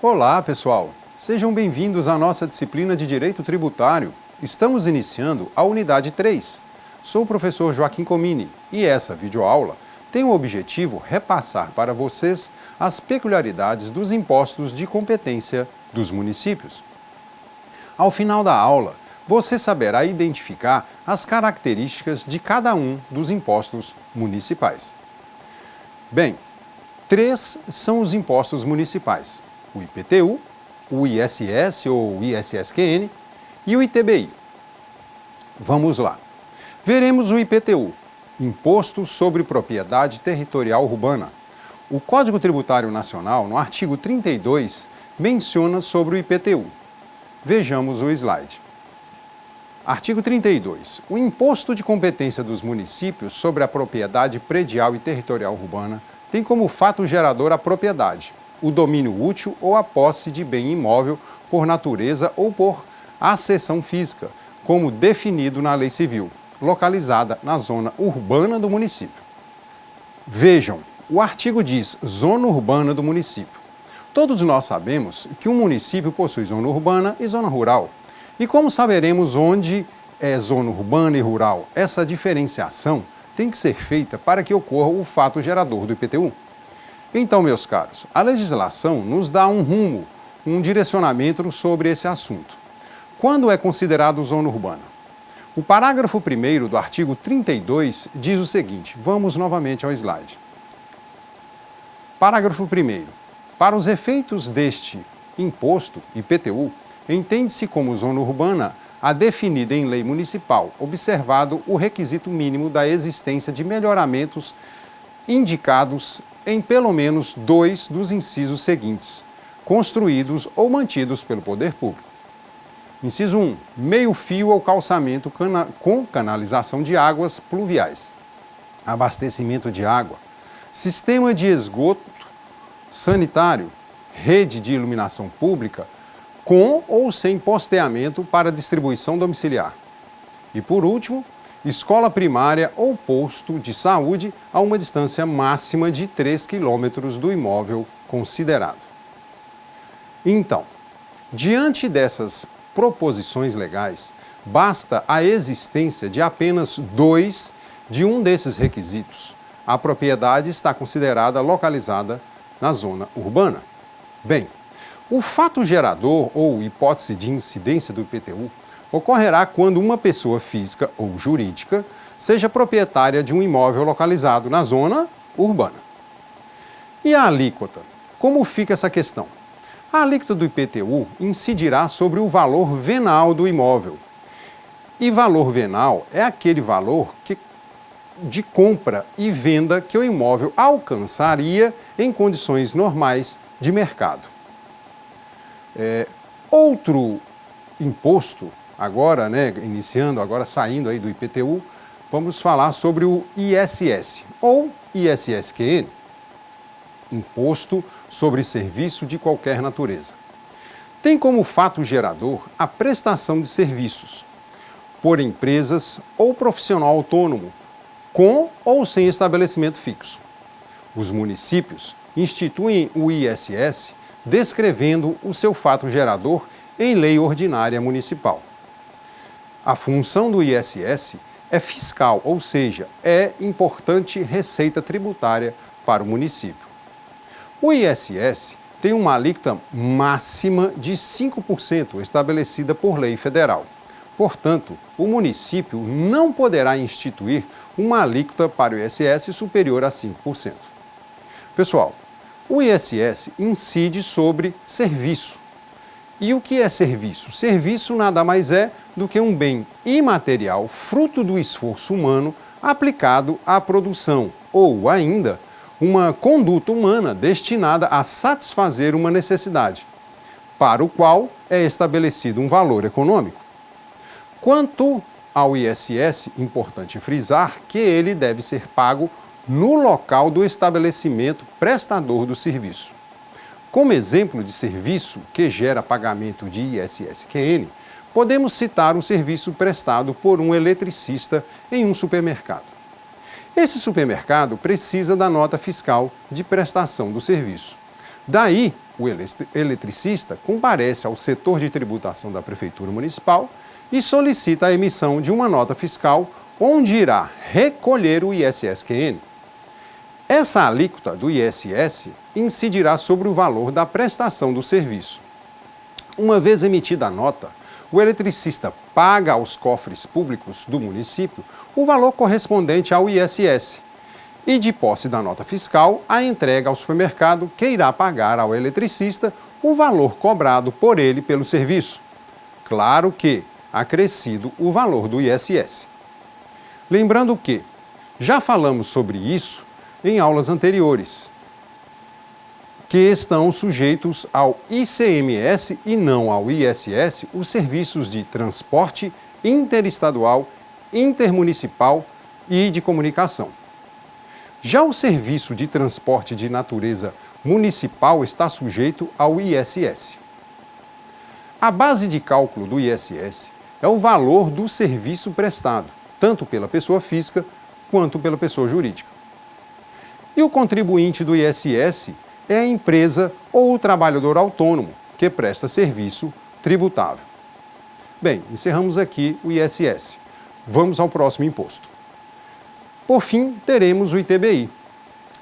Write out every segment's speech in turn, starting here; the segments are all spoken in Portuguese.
Olá, pessoal! Sejam bem-vindos à nossa disciplina de Direito Tributário. Estamos iniciando a unidade 3. Sou o professor Joaquim Comini e essa videoaula tem o objetivo repassar para vocês as peculiaridades dos impostos de competência dos municípios. Ao final da aula, você saberá identificar as características de cada um dos impostos municipais. Bem, 3 são os impostos municipais: o IPTU, o ISS ou ISSQN e o ITBI. Vamos lá. Veremos o IPTU, Imposto sobre Propriedade Territorial Urbana. O Código Tributário Nacional, no artigo 32, menciona sobre o IPTU. Vejamos o slide. Artigo 32. O imposto de competência dos municípios sobre a propriedade predial e territorial urbana tem como fato gerador a propriedade, o domínio útil ou a posse de bem imóvel por natureza ou por acessão física, como definido na Lei Civil, localizada na zona urbana do município. Vejam, o artigo diz zona urbana do município. Todos nós sabemos que um município possui zona urbana e zona rural. E como saberemos onde é zona urbana e rural? Essa diferenciação tem que ser feita para que ocorra o fato gerador do IPTU. Então, meus caros, a legislação nos dá um rumo, um direcionamento sobre esse assunto. Quando é considerado zona urbana? O parágrafo 1º do artigo 32 diz o seguinte, vamos novamente ao slide. Parágrafo 1º. Para os efeitos deste imposto, IPTU, entende-se como zona urbana a definida em lei municipal, observado o requisito mínimo da existência de melhoramentos indicados em pelo menos 2 dos incisos seguintes, construídos ou mantidos pelo poder público. Inciso 1. Meio-fio ou calçamento com canalização de águas pluviais, abastecimento de água, sistema de esgoto sanitário, rede de iluminação pública, com ou sem posteamento para distribuição domiciliar. E por último, escola primária ou posto de saúde a uma distância máxima de 3 quilômetros do imóvel considerado. Então, diante dessas proposições legais, basta a existência de apenas 2 de um desses requisitos. A propriedade está considerada localizada na zona urbana. Bem, o fato gerador ou hipótese de incidência do IPTU ocorrerá quando uma pessoa física ou jurídica seja proprietária de um imóvel localizado na zona urbana. E a alíquota? Como fica essa questão? A alíquota do IPTU incidirá sobre o valor venal do imóvel. E valor venal é aquele valor de compra e venda que o imóvel alcançaria em condições normais de mercado. Outro imposto, agora, saindo aí do IPTU, vamos falar sobre o ISS, ou ISSQN, Imposto sobre Serviço de Qualquer Natureza. Tem como fato gerador a prestação de serviços por empresas ou profissional autônomo, com ou sem estabelecimento fixo. Os municípios instituem o ISS descrevendo o seu fato gerador em lei ordinária municipal. A função do ISS é fiscal, ou seja, é importante receita tributária para o município. O ISS tem uma alíquota máxima de 5% estabelecida por lei federal. Portanto, o município não poderá instituir uma alíquota para o ISS superior a 5%. Pessoal, o ISS incide sobre serviço. E o que é serviço? Serviço nada mais é do que um bem imaterial, fruto do esforço humano aplicado à produção, ou ainda, uma conduta humana destinada a satisfazer uma necessidade, para o qual é estabelecido um valor econômico. Quanto ao ISS, importante frisar que ele deve ser pago no local do estabelecimento prestador do serviço. Como exemplo de serviço que gera pagamento de ISSQN, podemos citar um serviço prestado por um eletricista em um supermercado. Esse supermercado precisa da nota fiscal de prestação do serviço. Daí o eletricista comparece ao setor de tributação da Prefeitura Municipal e solicita a emissão de uma nota fiscal onde irá recolher o ISS-QN. Essa alíquota do ISS incidirá sobre o valor da prestação do serviço. Uma vez emitida a nota, o eletricista paga aos cofres públicos do município o valor correspondente ao ISS e, de posse da nota fiscal, a entrega ao supermercado que irá pagar ao eletricista o valor cobrado por ele pelo serviço. Claro que acrescido o valor do ISS. Lembrando que já falamos sobre isso em aulas anteriores, que estão sujeitos ao ICMS e não ao ISS os serviços de transporte interestadual, intermunicipal e de comunicação. Já o serviço de transporte de natureza municipal está sujeito ao ISS. A base de cálculo do ISS é o valor do serviço prestado, tanto pela pessoa física quanto pela pessoa jurídica. E o contribuinte do ISS é a empresa ou o trabalhador autônomo que presta serviço tributável. Bem, encerramos aqui o ISS. Vamos ao próximo imposto. Por fim, teremos o ITBI,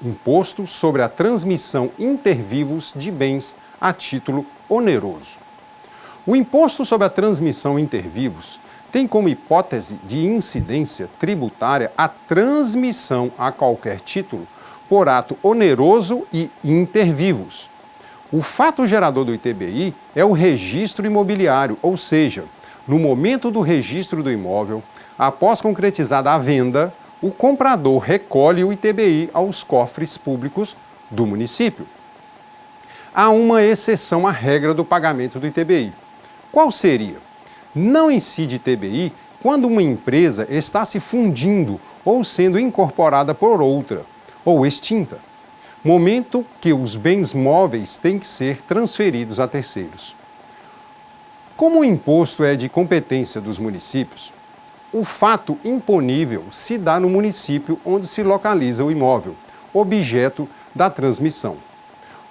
Imposto sobre a Transmissão Intervivos de Bens a Título Oneroso. O Imposto sobre a Transmissão Intervivos tem como hipótese de incidência tributária a transmissão a qualquer título por ato oneroso e intervivos. O fato gerador do ITBI é o registro imobiliário, ou seja, no momento do registro do imóvel, após concretizada a venda, o comprador recolhe o ITBI aos cofres públicos do município. Há uma exceção à regra do pagamento do ITBI. Qual seria? Não incide ITBI quando uma empresa está se fundindo ou sendo incorporada por outra, ou extinta, momento que os bens móveis têm que ser transferidos a terceiros. Como o imposto é de competência dos municípios, o fato imponível se dá no município onde se localiza o imóvel, objeto da transmissão,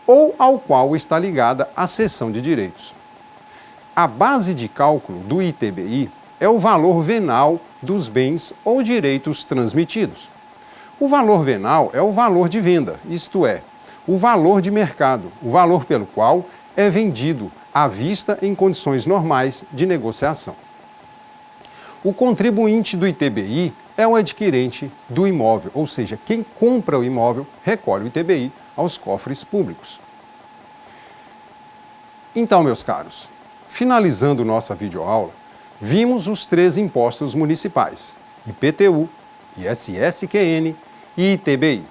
ou ao qual está ligada a cessão de direitos. A base de cálculo do ITBI é o valor venal dos bens ou direitos transmitidos. O valor venal é o valor de venda, isto é, o valor de mercado, o valor pelo qual é vendido à vista em condições normais de negociação. O contribuinte do ITBI é o adquirente do imóvel, ou seja, quem compra o imóvel recolhe o ITBI aos cofres públicos. Então, meus caros, finalizando nossa videoaula, vimos os 3 impostos municipais: IPTU, ISS-QN e ITBI.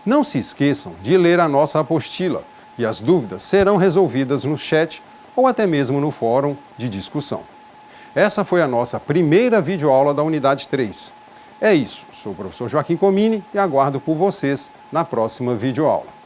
Não se esqueçam de ler a nossa apostila e as dúvidas serão resolvidas no chat ou até mesmo no fórum de discussão. Essa foi a nossa primeira videoaula da Unidade 3. É isso, sou o professor Joaquim Comini e aguardo por vocês na próxima videoaula.